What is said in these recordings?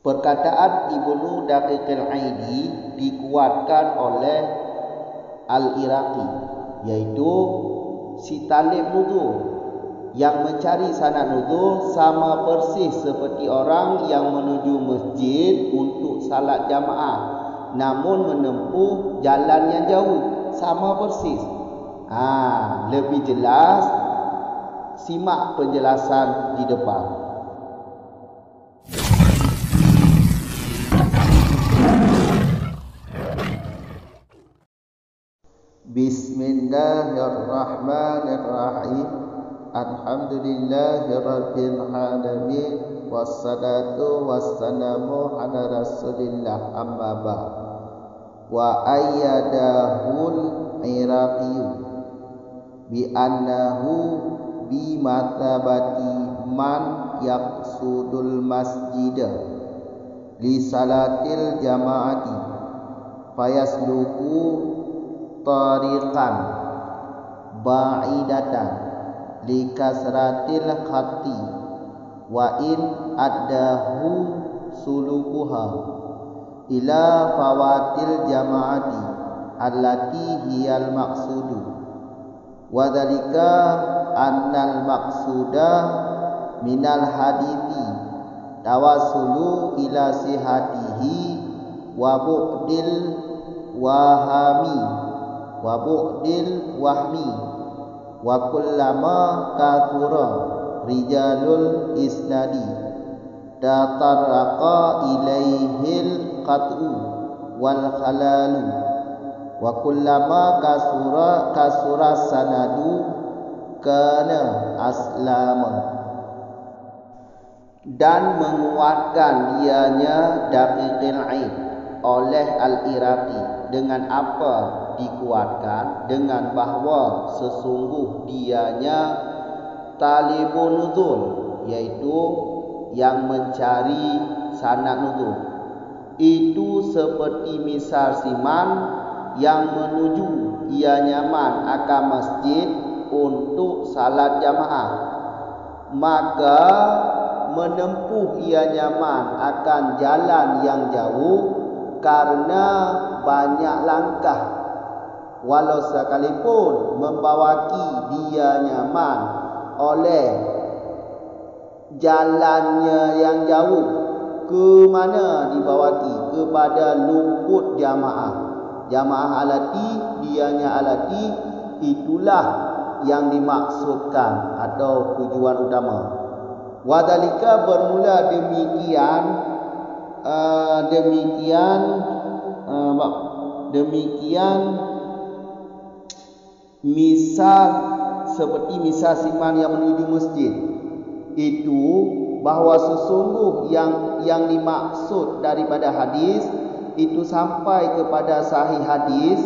Perkataan Ibnu Daqiqil Aidi dikuatkan oleh Al-Iraqi, yaitu si talib nuzul yang mencari sanad nuzul sama persis seperti orang yang menuju masjid untuk salat jamaah namun menempuh jalan yang jauh, sama persis. Lebih jelas, simak penjelasan di depan. Bismillahirrahmanirrahim. Alhamdulillahirabbil alamin, wassalatu wassalamu ala Rasulillah, amma ba'd. Wa ayyadahul Iraqi bi annahu bi mathabati man yaqsudul masjid li salatil jamaati fayasluku tariqan ba'idatan li kasratil khati wa in addahu sulukuha ila fawatil jamaati allati hiyal maqsudu wa dzalika annal maqsuda minal hadithi tawassulu ila sihatihi wa bu'dil wahmi wa kullama kathura rijalul isnadi tatarraqa ilaihil qat'u wal khalalu wa kullama kasura sanadu kana aslama. Dan menguatkan ianya Daqiqil Aid oleh Al-Iraqi. Dengan apa dikuatkan? Dengan bahawa sesungguh dianya talibun nuzul, yaitu yang mencari sanad nuzul. Itu seperti misal siman yang menuju ia nyaman akan masjid untuk salat jamaah, maka menempuh ia nyaman akan jalan yang jauh karena banyak langkah, walau sekalipun membawaki dia nyaman oleh jalannya yang jauh. Ke mana dibawaki? Kepada luput jamaah. Jamaah alati, dianya alati, itulah yang dimaksudkan atau tujuan utama. Wadhalika bermula demikian misal seperti misal siman yang menuju masjid itu, bahawa sesungguh yang dimaksud daripada hadis itu sampai kepada sahih hadis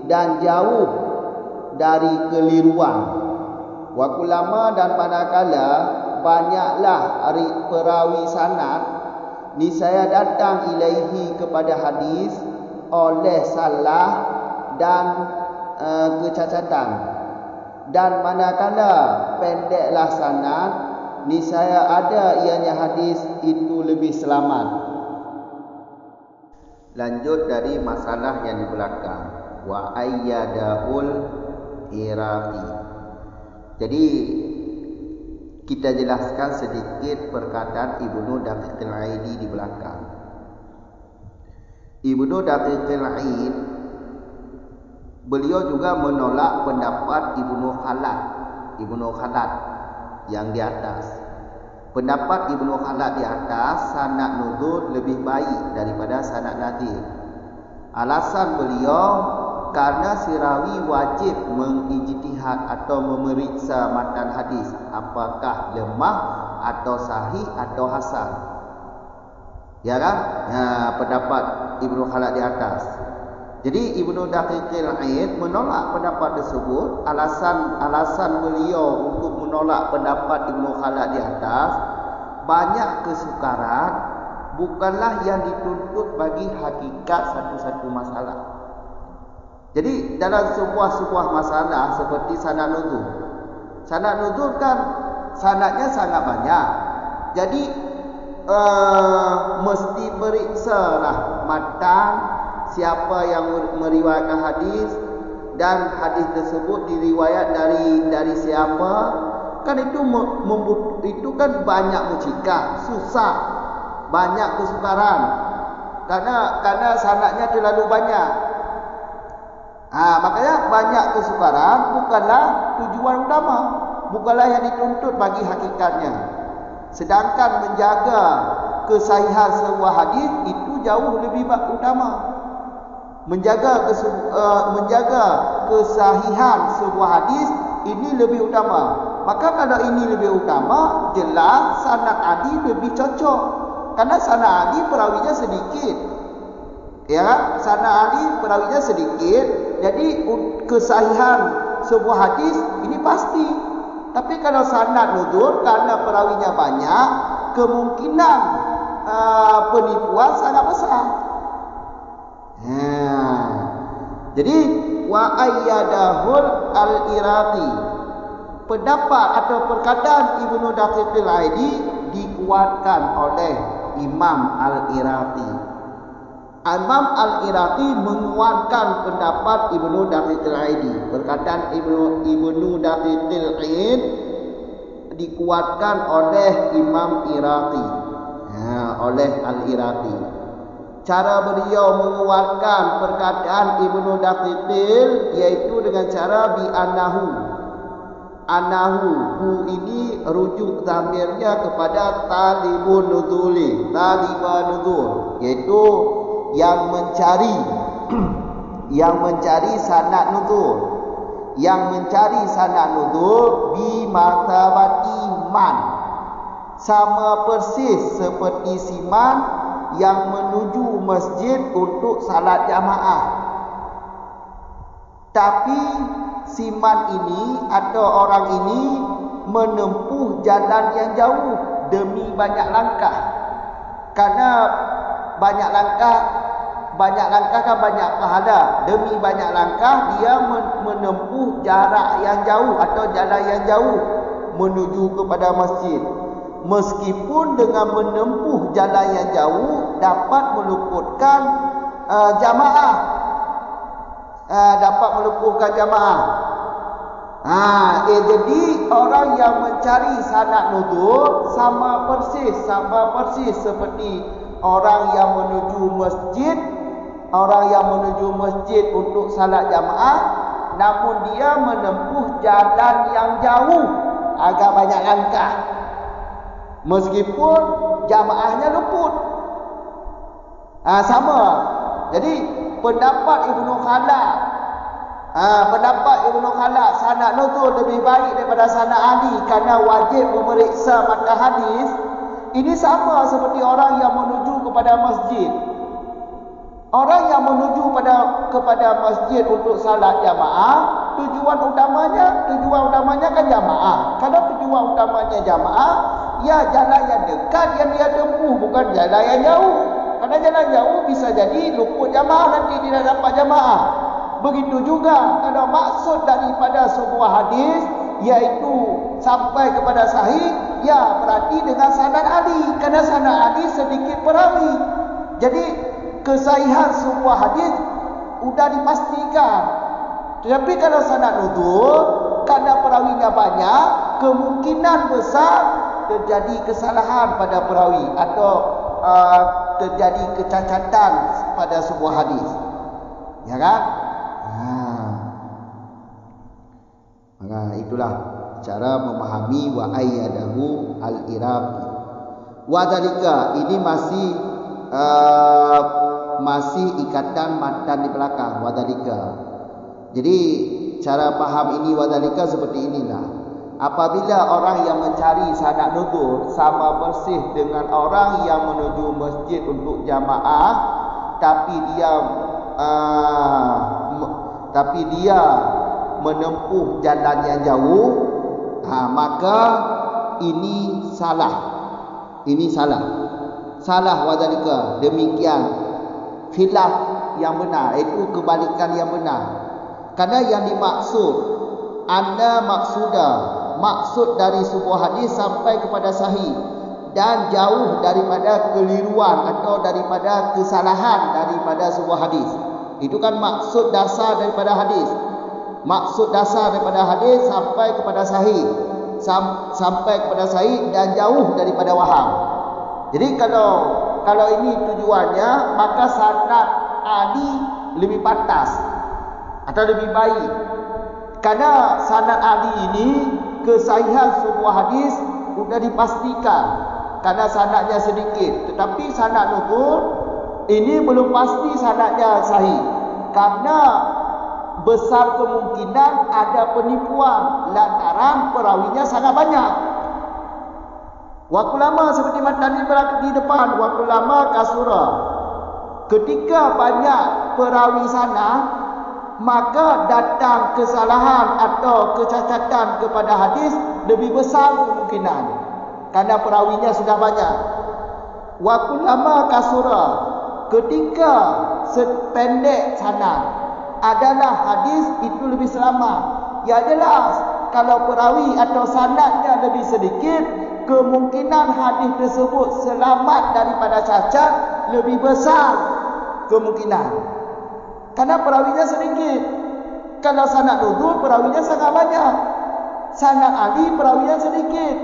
dan jauh dari keliruan. Wa kulama, dan manakala banyaklah perawi sanad niscaya datang ilaihi kepada hadis oleh salah dan kecacatan, dan manakala pendeklah sanad niscaya ada ianya hadis itu lebih selamat. Lanjut dari masalah yang di belakang. Wa ayyadahul Iraqi. Jadi kita jelaskan sedikit perkataan Ibnu Daqiqil Aidi di belakang. Ibnu Daqiqil Aid, beliau juga menolak pendapat Ibnu Khalad yang di atas. Pendapat Ibnu Khalad di atas, sanad nuzul lebih baik daripada sanad nazil. Alasan beliau, karena si rawi wajib mengijtihad atau memeriksa matan hadis, apakah lemah atau sahih atau hasan. Ya kan? Pendapat Ibnu Khalad di atas. Jadi Ibnu Daqiqil Aid menolak pendapat tersebut. Alasan beliau untuk menolak pendapat Ibnu Khalad di atas, banyak kesukaran bukanlah yang dituntut bagi hakikat satu-satu masalah. Jadi dalam sebuah masalah seperti sanad nuzul kan sanadnya sangat banyak. Jadi mesti matan, siapa yang meriwayatkan hadis, dan hadis tersebut diriwayat dari siapa. Kan itu kan banyak mucikah, susah, banyak kesukaran. Karena sanadnya terlalu banyak. Makanya banyak kesukaran bukanlah tujuan utama, bukanlah yang dituntut bagi hakikatnya. Sedangkan menjaga kesahihan sebuah hadis itu jauh lebih utama. Menjaga kesahihan sebuah hadis ini lebih utama. Maka kalau ini lebih utama, jelas sanad Ali lebih cocok. Karena sanad Ali perawinya sedikit. Ya, sanad Ali perawinya sedikit. Jadi kesahihan sebuah hadis ini pasti. Tapi kalau sanad nuzul karena perawinya banyak, kemungkinan penipuan sangat besar. Jadi wa ayyadahul al-Iraqi, pendapat atau perkataan Ibnu Daqiqil Aidi dikuatkan oleh Imam Al-Iraqi. Imam Al-Iraqi menguatkan pendapat Ibnu Daqiqil Aidi. Perkataan Ibnu Daqiqil Aid dikuatkan oleh Imam Iraqi, oleh Al-Iraqi. Cara beliau menguatkan perkataan Ibnu Daqiqil yaitu dengan cara bi anahu ini rujuk zamirnya kepada talibun nuzuli, talibun nuzul, yaitu yang mencari sanad nuzul, yang mencari sanad nuzul bi martabati man, sama persis seperti siman yang menuju masjid untuk salat jamaah. Tapi siman ini atau orang ini menempuh jalan yang jauh demi banyak langkah. Karena banyak langkah kan banyak pahala. Demi banyak langkah dia menempuh jarak yang jauh atau jalan yang jauh menuju kepada masjid. Meskipun dengan menempuh jalan yang jauh dapat meluputkan jamaah, jadi orang yang mencari sanad nuzul sama persis seperti orang yang menuju masjid untuk salat jamaah, namun dia menempuh jalan yang jauh agak banyak langkah. Meskipun jamaahnya luput. Sama. Jadi pendapat Ibnu Khalaf sanad nuzul lebih baik daripada sanad Ali karena wajib memeriksa matan hadis. Ini sama seperti orang yang menuju kepada masjid. Orang yang menuju kepada masjid untuk salat jamaah, tujuan utamanya kan jamaah. Kalau tujuan utamanya jamaah, ya jalan yang dekat yang dia tempuh, bukan jalan yang jauh. Karena jalan jauh bisa jadi luput jamaah, nanti tidak dapat jamaah. Begitu juga kalau maksud daripada sebuah hadis yaitu sampai kepada sahih, ya berarti dengan sanad Ali. Karena sanad Ali sedikit perawi. Jadi kesahihan sebuah hadis sudah dipastikan. Tetapi kalau sanad nuzul karena perawinya banyak, kemungkinan besar terjadi kesalahan pada perawi atau terjadi kecacatan pada sebuah hadis. Ya kan? Maka itulah cara memahami wa ayyadahu al-Iraqi. Wa dzalika ini masih ikatan matan di belakang wa dzalika. Jadi cara paham ini wa dzalika seperti inilah. Apabila orang yang mencari sanad nuzul sama persis dengan orang yang menuju masjid untuk jamaah, tapi dia menempuh jalan yang jauh, maka ini salah. Ini salah wadzalika. Demikian khilaf yang benar, itu kebalikan yang benar. Karena yang dimaksud maksud dari sebuah hadis sampai kepada sahih dan jauh daripada keliruan atau daripada kesalahan daripada sebuah hadis. Itu kan maksud dasar daripada hadis. Maksud dasar daripada hadis sampai kepada sahih, sampai kepada sahih dan jauh daripada waham. Jadi kalau ini tujuannya, maka sanad Ali lebih pantas atau lebih baik. Karena sanad Ali ini, kesahihan sebuah hadis sudah dipastikan karena sanadnya sedikit. Tetapi sanad nuzul ini belum pasti sanadnya sahih, karena besar kemungkinan ada penipuan lantaran perawinya sangat banyak. Waktu lama seperti matani di depan, waktu lama kasura. Ketika banyak perawi sana, maka datang kesalahan atau kecacatan kepada hadis lebih besar kemungkinan, karena perawinya sudah banyak. Waktu lama kasura, ketika sependek sana adalah hadis itu lebih selamat. Ya jelas, kalau perawi atau sanadnya lebih sedikit, kemungkinan hadis tersebut selamat daripada cacat lebih besar kemungkinan, karena perawinya sedikit. Kalau sanad nuzul, perawinya sangat banyak. Sanad Ali, perawinya sedikit.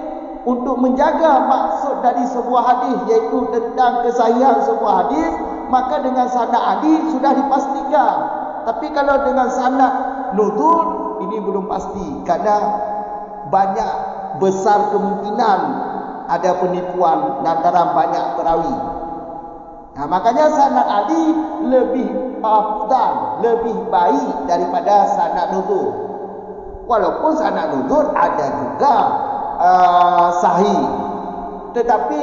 Untuk menjaga maksud dari sebuah hadis, yaitu tentang kesahihan sebuah hadis, maka dengan sanad Ali sudah dipastikan. Tapi kalau dengan sanad nuzul, ini belum pasti, karena banyak besar kemungkinan ada penipuan antara banyak perawi. Nah, makanya sanad Ali lebih afdal, lebih baik daripada sanad nuzul. Walaupun sanad nuzul ada juga sahih, tetapi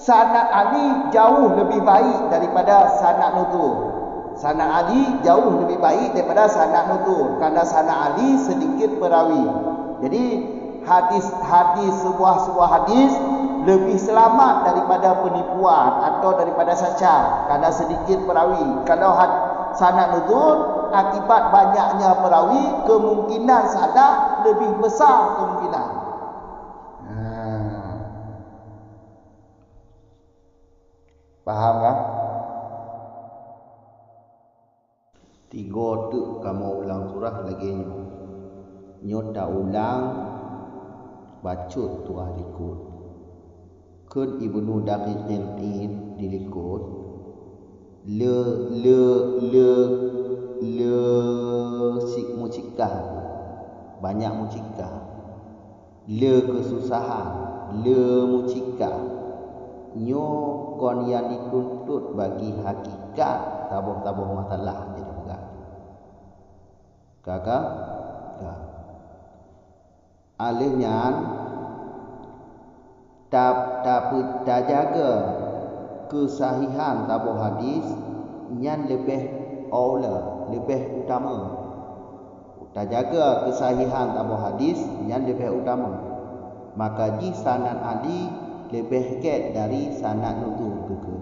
sanad Ali jauh lebih baik daripada sanad nuzul. Sanad Ali jauh lebih baik daripada sanad nuzul, karena sanad Ali sedikit perawi. Jadi sebuah hadis lebih selamat daripada penipuan atau daripada cacat, karena sedikit perawi. Kalau sanad nuzul, akibat banyaknya perawi, kemungkinan salah lebih besar kemungkinan. Faham kan? 3 tu kamu ulang surah lagi nyo dah ulang bacut tu likut. Kun Ibnu Daqiqil Id dilikut le mucikah, banyak mucikah, le kesusahan, le mucikah, nyo kon yang dituntut bagi hakikat tabuh-tabuh masalah jadi pegang. Kakak alihnya tak jaga kesahihan tabuh hadis yang lebih aula, lebih utama. Tak jaga kesahihan tabuh hadis yang lebih utama, maka ji sanad Ali lebih ket dari sanad nuzul ke.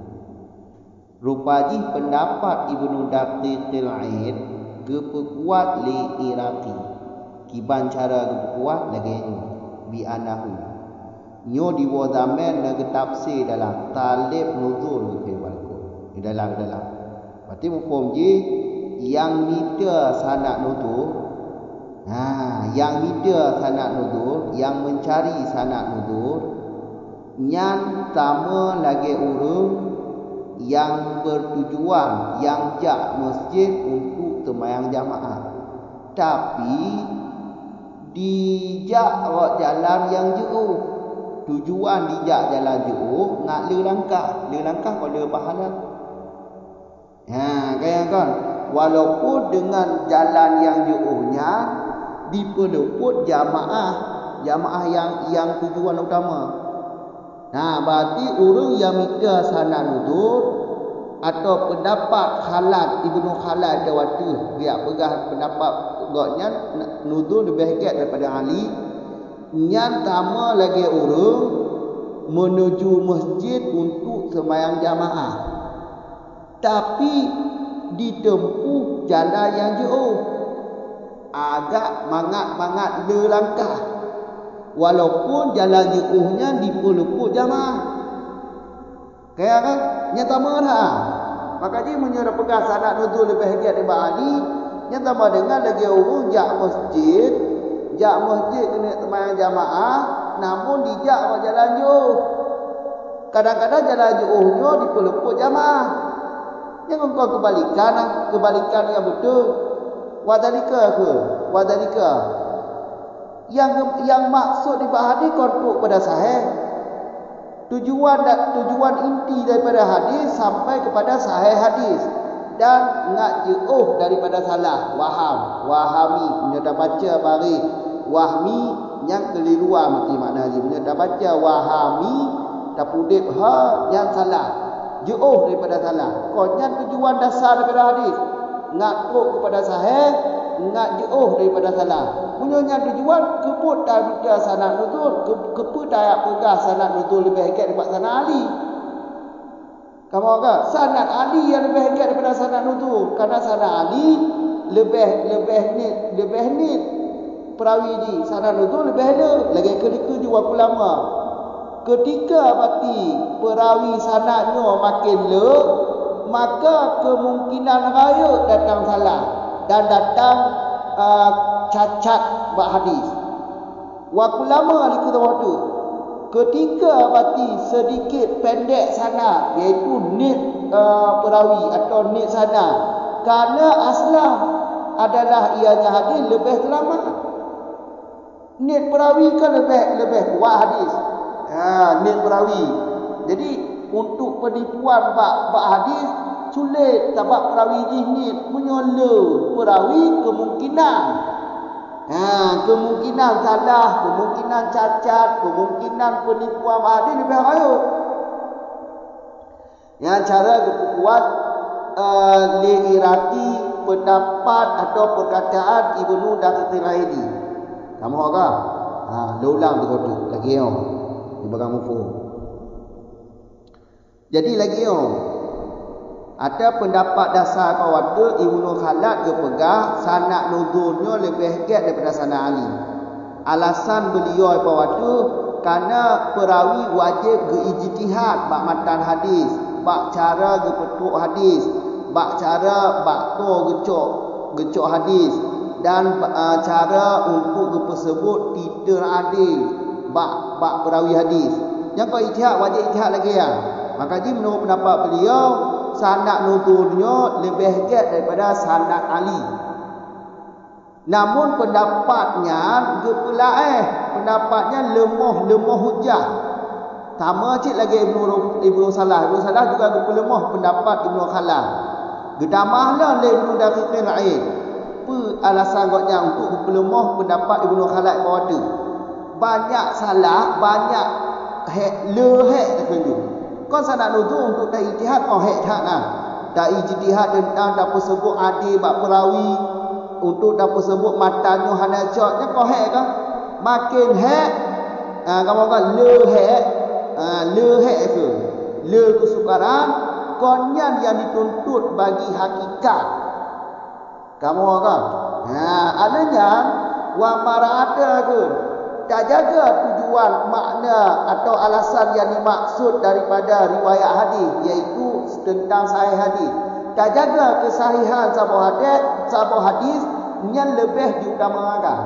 Rupa ji pendapat Ibnu Daqiqil Id keperkuat li Iraqi, kiban cara keperkuat lagi bi anahu nyo di zaman nak tafsir dalam talib nuzul ke balko di dalam berarti mufhum ji yang mida sanad nuzul, yang mida sanad nuzul, yang mencari sanad nuzul, yang sama lagi urung yang bertujuan yang jak masjid untuk sembahyang jamaah, tapi dijak jalan yang jauh. Tujuan dijak jalan jauh nak le langkah pada pahala. Kan walaupun dengan jalan yang jauhnya diperleput jamaah yang tujuan utama. Berarti orang yang mikir sanad nuzul atau pendapat Khalad Ibnu Khalad Dawati, dia pegang pendapat gotnya nuzul lebih hebat daripada Ali. Yang sama lagi orang menuju masjid untuk sembahyang jamaah, tapi ditempuh jalan yang jauh, agak mangat le langkah. walaupun jalan jauhnya diperleput jamaah. Kayak kan? Nyata merah. Maka dia menyuruh pegang sanad nuzul lebih giat daripada Ali. Nyata dengan lagi orang jak masjid kena teman jamaah, namun dijak ke jalan jauh. Kadang-kadang jalan jauhnya diperleput jamaah. Jangan kau kebalikan yang betul. Wadalika ke? Wadalika. Yang maksud di hadis kontuk pada sahih. Tujuan inti daripada hadis sampai kepada sahih hadis dan ngak jauh daripada salah wahami punya dah baca bari wahmi yang keliruan mesti makna dia punya dah baca wahami tapudip yang salah jauh daripada salah konnya tujuan dasar daripada hadis ngak tuk kepada sahih ngak jauh daripada salah punya tujuan kebut dah baca sanad nuzul kebut dah pegang sanad nuzul lebih baik daripada sanad Ali. Kamu agak sanad Ali yang lebih hebat daripada sanad nuzul. Karena sanad Ali lebih nit perawi di sanad nuzul lebih ada. Lagi kedua juga lama. Ketika berarti perawi sanadnya makin le, maka kemungkinan raya datang salah dan datang cacat bab hadis. Waktu lama di waktu ketika berarti sedikit pendek sanad iaitu nit perawi atau nit sanad kerana aslah adalah ianya hadis lebih selamat. Nit perawi kan lebih kuat hadis. Nit perawi. Jadi untuk penipuan bab hadis sulit sebab perawi nit punya le perawi kemungkinan salah, kemungkinan cacat, kemungkinan penipuan hadis lebih raya. Yang cara kuat liirati pendapat atau perkataan Ibnu Daqiqil-Aidi. Kamu agak? Ulang tu lagi yo. Di bagang mufhum. Jadi lagi yo. Ada pendapat dasar kawada Ibnu Khalad ke pegang sanad nuzulnya lebih hebat daripada sanad Ali. Alasan beliau kawada kerana perawi wajib berijtihad bab matan hadis, bab cara gepetuk hadis, bab cara bakto gecok hadis dan cara untuk gepersebut tidak adil bab perawi hadis. Yang kau ijtihad wajib ijtihad lagi ya. Maka dia menurut pendapat beliau sanad nuzulnya lebih hebat daripada sanad Ali. Namun pendapatnya pendapatnya lemah hujah. Sama cik lagi Ibnu Salah juga lemah pendapat Ibnu Khalad. Gedamahlah le Ibnu Daqiqil-Aid. Apa alasan gotnya untuk lemah pendapat Ibnu Khalad pada banyak salah, banyak terkandung. Kau sanad nuzul untuk dah ijtihad tak nah. Dah ijtihad tentang dapat sebut adil bab perawi untuk dapat sebut matanya hanajatnya kau kan makin kamu kan le kesukaran konyan yang dituntut bagi hakikat kamu kan adanya wa marada ke tak jaga tujuan makna atau alasan yang dimaksud daripada riwayat hadis iaitu tentang sahih hadis. Tak jaga kesahihan sebuah hadis yang lebih diutamakan.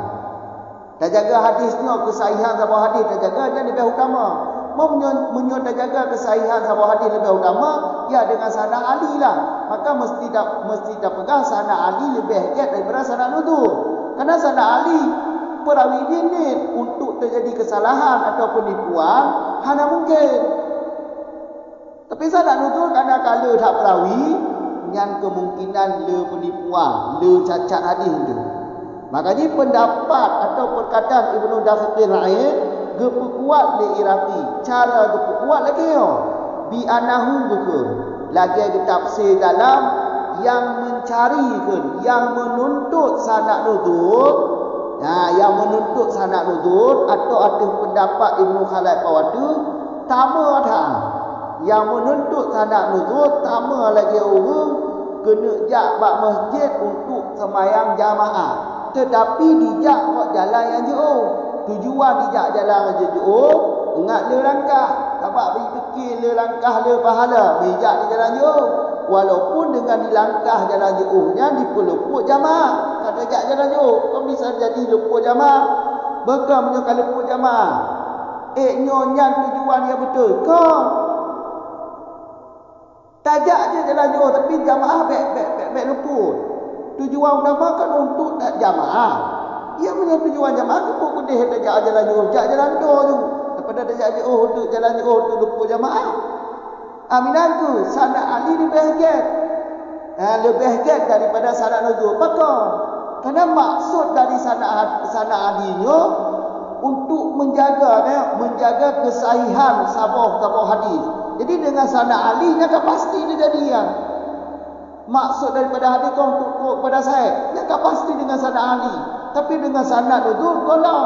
Tak jaga hadisnya kesahihan sebuah hadis tak jaga yang lebih utama. Mau tak jaga kesahihan sebuah hadis lebih utama ya dengan sanad Ali lah. Maka mesti tak pegang sanad Ali lebih hebat daripada sanad nuzul. Karena sanad Ali perawi ini untuk terjadi kesalahan atau penipuan hanya mungkin. Tapi sanad nuzul kerana kalau tak perawi yang kemungkinan le penipuan, le cacat hadis itu. Makanya pendapat atau perkataan Ibnu Daqiqil-Aid geperkuat le irati. Cara geperkuat lagi yo. Bi anahu buku. Lagi tafsir dalam yang mencarikan, yang menuntut sanad nuzul. Yang menuntut sanad nuzul atau ada pendapat Ibnu Khalad pawadu tama dah. Yang menuntut sanad nuzul tama lagi orang kena jak bab masjid untuk sembahyang jamaah tetapi dijak buat jalan yang jauh. tujuan dijak jalan aja jauh, ingat le langkah. Tapak bagi fikir le langkah le pahala, bijak di jalan jauh. Walaupun dengan dilangkah jalan jauhnya dipeluput jamaah. Kata jak jalan jauh, kau bisa jadi luput jamaah. Bukan menyokal luput jamaah. Nyonya tujuan yang betul. Kau tajak je jalan jauh tapi jamaah baik luput. Tujuan utama kan untuk jamaah. Ia punya tujuan jamaah ke pun dia tajak jalan jauh, jak jalan jauh tu. Daripada tajak jauh untuk jalan jauh untuk luput jamaah. Aminan tu sanad Ali lebih hebat. Lebih hebat daripada sanad nuzul. Maka kerana maksud dari sanad Ali-nya untuk menjaga kesahihan sabah hadis. Jadi dengan sanad Ali nya kan pasti dia jadian. Maksud daripada hadis tu untuk kepada saya, nya kan pasti dengan sanad Ali. Tapi dengan sanad nuzul kalau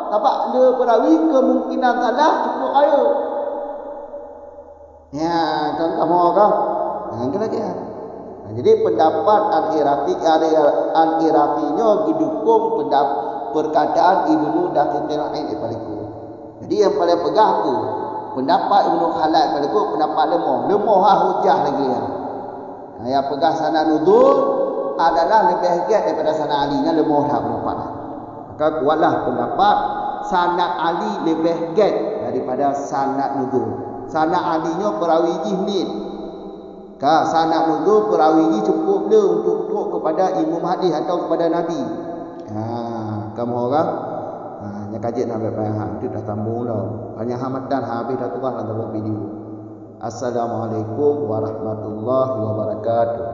tapak dia perawi kemungkinan salah cukup kaya. Ya, kan kamu kan? Kan lagi ya. Jadi pendapat Al-Iraqinya didukung perkataan Ibnu Daqiq al-Aid paliku. Jadi yang paling pegang tu pendapat Ibnu Khalad paliku pendapat lemah hujah lagi ya. Yang pegang sanad nuzul adalah lebih hebat daripada sanad Ali nya lemah dah pendapat. Maka kuatlah pendapat sanad Ali lebih hebat daripada sanad nuzul. Sanad Ali-nya perawi jihnin. Sanad nuzul perawi ji cukup dia untuk kepada imam hadis atau kepada Nabi. Kamu orang yang kaji nak baik-baik itu dah tambung lah. Hanya hamatan habis dah turun dalam video. Assalamualaikum warahmatullahi wabarakatuh.